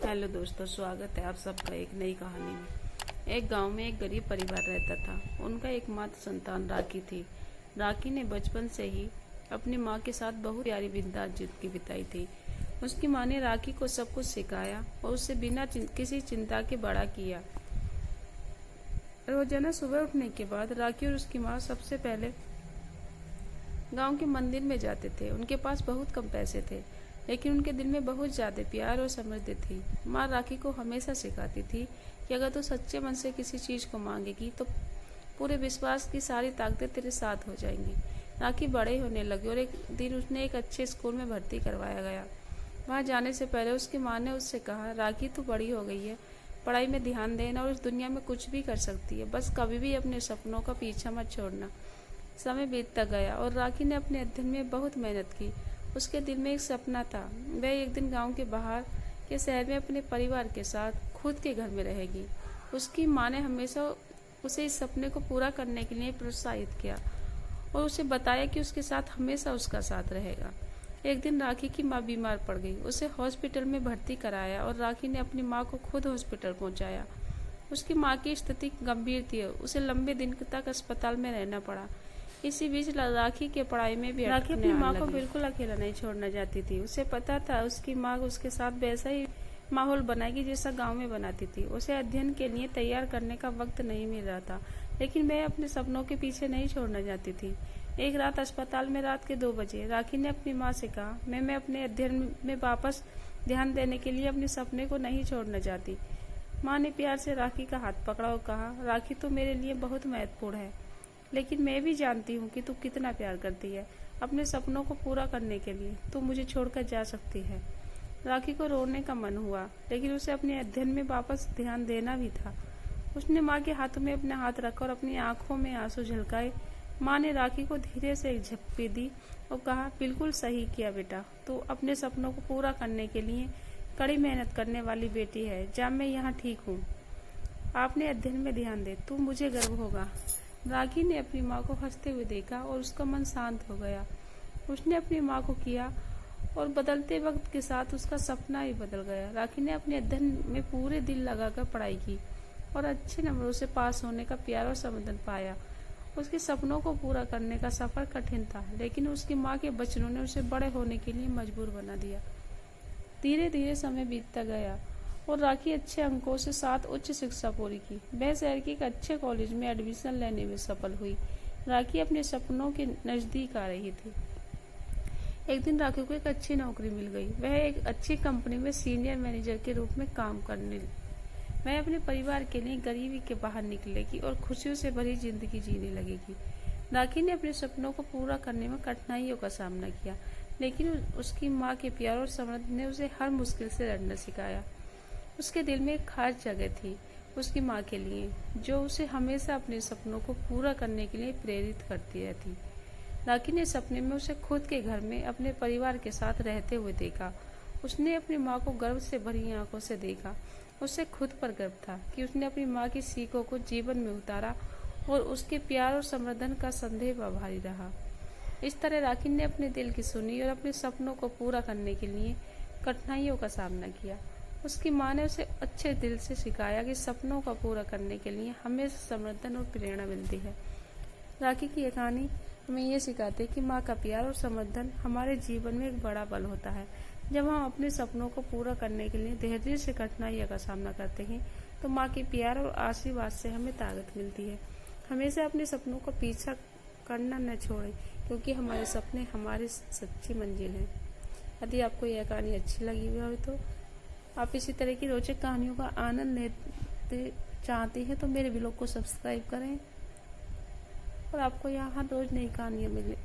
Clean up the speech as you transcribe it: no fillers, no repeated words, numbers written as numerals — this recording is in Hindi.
हेलो दोस्तों, स्वागत है आप सबका एक नई कहानी में। एक गांव में एक गरीब परिवार रहता था। उनका एकमात्र संतान राखी थी। राखी ने बचपन से ही अपनी माँ के साथ बहुत प्यारी बिंदास जिंदगी बिताई थी। उसकी माँ ने राखी को सब कुछ सिखाया और उसे बिना किसी चिंता के बड़ा किया। रोजाना सुबह उठने के बाद राखी और उसकी माँ सबसे पहले गांव के मंदिर में जाते थे। उनके पास बहुत कम पैसे थे, लेकिन उनके दिल में बहुत ज्यादा प्यार और समृद्धि थी। माँ राखी को हमेशा सिखाती थी कि अगर तू सच्चे मन से किसी चीज को मांगेगी तो पूरे विश्वास की सारी ताकतें तेरे साथ हो जाएंगी। राखी बड़े होने लगी और एक दिन उसने एक अच्छे स्कूल में भर्ती करवाया गया। वहां जाने से पहले उसकी माँ ने उससे कहा, राखी तू बड़ी हो गई है, पढ़ाई में ध्यान देना और इस दुनिया में कुछ भी कर सकती है, बस कभी भी अपने सपनों का पीछा मत छोड़ना। समय बीतता गया और राखी ने अपने अध्ययन में बहुत मेहनत की। उसके दिल में एक सपना था, वह एक दिन गांव के बाहर के शहर में अपने परिवार के साथ खुद के घर में रहेगी। उसकी माँ ने हमेशा उसे इस सपने को पूरा करने के लिए प्रोत्साहित किया और उसे बताया कि उसके साथ हमेशा उसका साथ रहेगा। एक दिन राखी की माँ बीमार पड़ गई। उसे हॉस्पिटल में भर्ती कराया और राखी ने अपनी माँ को खुद हॉस्पिटल पहुंचाया। उसकी माँ की स्थिति गंभीर थी, उसे लंबे दिन तक अस्पताल में रहना पड़ा। इसी बीच राखी के पढ़ाई में भी राखी अपनी माँ को बिल्कुल अकेला नहीं छोड़ना चाहती थी। उसे पता था उसकी माँ उसके साथ वैसा ही माहौल बनाएगी जैसा गांव में बनाती थी। उसे अध्ययन के लिए तैयार करने का वक्त नहीं मिल रहा था, लेकिन वह अपने सपनों के पीछे नहीं छोड़ना चाहती थी। एक रात अस्पताल में रात के 2 बजे राखी ने अपनी माँ से कहा, मैं अपने अध्ययन में वापस ध्यान देने के लिए अपने सपने को नहीं छोड़ना चाहती। माँ ने प्यार से राखी का हाथ पकड़ा और कहा, राखी तो मेरे लिए बहुत महत्वपूर्ण है, लेकिन मैं भी जानती हूँ कि तू कितना प्यार करती है। अपने सपनों को पूरा करने के लिए तू मुझे छोड़कर जा सकती है। राखी को रोने का मन हुआ, लेकिन उसे अपने अध्ययन में वापस ध्यान देना भी था। उसने माँ के हाथों में अपना हाथ रखा और अपनी आंखों में आंसू झलकाए। माँ ने राखी को धीरे से एक झपकी दी और कहा, बिल्कुल सही किया बेटा, तू अपने सपनों को पूरा करने के लिए कड़ी मेहनत करने वाली बेटी है। जब मैं यहाँ ठीक हूँ, आपने अध्ययन में ध्यान दे, तू मुझे गर्व होगा। राखी ने अपनी माँ को हंसते हुए देखा और उसका मन शांत हो गया। उसने अपनी माँ को किया और बदलते वक्त के साथ उसका सपना ही बदल गया। राखी ने अपने अध्ययन में पूरे दिल लगाकर पढ़ाई की और अच्छे नंबरों से पास होने का प्यार और समर्थन पाया। उसके सपनों को पूरा करने का सफर कठिन था, लेकिन उसकी माँ के वचनों ने उसे बड़े होने के लिए मजबूर बना दिया। धीरे धीरे समय बीतता गया और राखी अच्छे अंकों से साथ उच्च शिक्षा पूरी की। वह शहर के एक अच्छे कॉलेज में एडमिशन लेने में सफल हुई। राखी अपने सपनों के नजदीक आ रही थी। एक दिन राखी को एक अच्छी नौकरी मिल गई। वह एक अच्छी कंपनी में सीनियर मैनेजर के रूप में काम करने लगी। वह अपने परिवार के लिए गरीबी के बाहर निकलेगी और खुशियों से भरी जिंदगी जीने लगेगी। राखी ने अपने सपनों को पूरा करने में कठिनाइयों का सामना किया, लेकिन उसकी माँ के प्यार और समर्थन ने उसे हर मुश्किल से लड़ना सिखाया। उसके दिल में एक खास जगह थी उसकी माँ के लिए, जो उसे हमेशा अपने सपनों को पूरा करने के लिए प्रेरित करती रहती। राखी ने सपने में उसे खुद के घर में अपने परिवार के साथ रहते हुए देखा। उसने अपनी माँ को गर्व से भरी आंखों से देखा। उसे खुद पर गर्व था कि उसने अपनी माँ की सीखों को जीवन में उतारा और उसके प्यार और समर्थन का सदैव आभारी रहा। इस तरह राखी ने अपने दिल की सुनी और अपने सपनों को पूरा करने के लिए कठिनाइयों का सामना किया। उसकी माँ ने उसे अच्छे दिल से सिखाया कि सपनों का पूरा करने के लिए हमेशा समर्थन और प्रेरणा मिलती है। राखी की ये कहानी हमें ये सिखाती है कि माँ का प्यार और समर्थन हमारे जीवन में एक बड़ा बल होता है। जब हम अपने सपनों को पूरा करने के लिए धैर्य से कठिनाइयों का सामना करते हैं, तो माँ के प्यार और आशीर्वाद से हमें ताकत मिलती है। हमेशा अपने सपनों का पीछा करना न छोड़ें, क्योंकि हमारे सपने हमारी सच्ची मंजिल है। यदि आपको यह कहानी अच्छी लगी हुई हो तो आप इसी तरह की रोचक कहानियों का आनंद लेते चाहते हैं तो मेरे ब्लॉग को सब्सक्राइब करें और आपको यहाँ रोज नई कहानियाँ मिले।